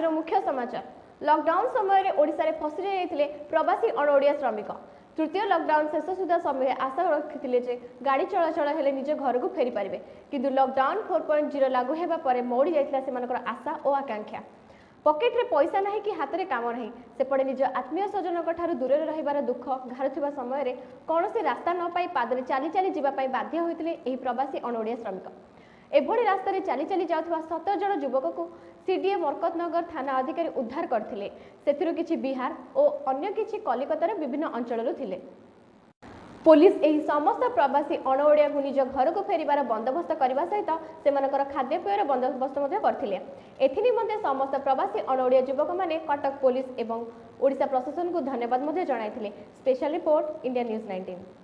आज मुख्य समाचार लॉकडाउन समय ओडिशा रे फसी जाइथिले प्रवासी अणओडिया श्रमिक तृतीय लॉकडाउन शेष सुधा समय आशा रखिथिले जे गाड़ी चलाचल हेले निज घर को फेरी पारिबे किंतु लॉकडाउन 4.0 लागू हेबा परे मोड़ी जाइथिला सेमानकर आशा और आकांक्षा। पकेट रे पैसा नाही कि हाथ रे काम नाही सेपटे निज आत्मीय स्वजनक ठारू दूर रहिबार दुख घारुथिबा समय रे कोनोसी रास्ता न पाई पादरे चाली चाली जिबा पाई बाध्य होइथिले एही प्रवासी अणओडिया श्रमिक। एभली रास्ता रे चाली चाली जाउथबा 17 जन युवक को सीडीए कतनगर थाना अधिकारी उद्धार करथिले। सेथिरु किछि बिहार और अन्य किछि कलिकतार विभिन्न अंचलरु थिले। पुलिस एही समस्त प्रवासी अणओडिया को निज घर को फेरिबार बंदोबस्त करने सहित सेमानकर खाद्यपेयर बंदोबस्त करथिले। एथि निमंते समस्त प्रवासी अणओडिया युवक माने कटक पुलिस एवं ओडिशा प्रशासन को धन्यवाद जणाइथिले। Special report India News 19।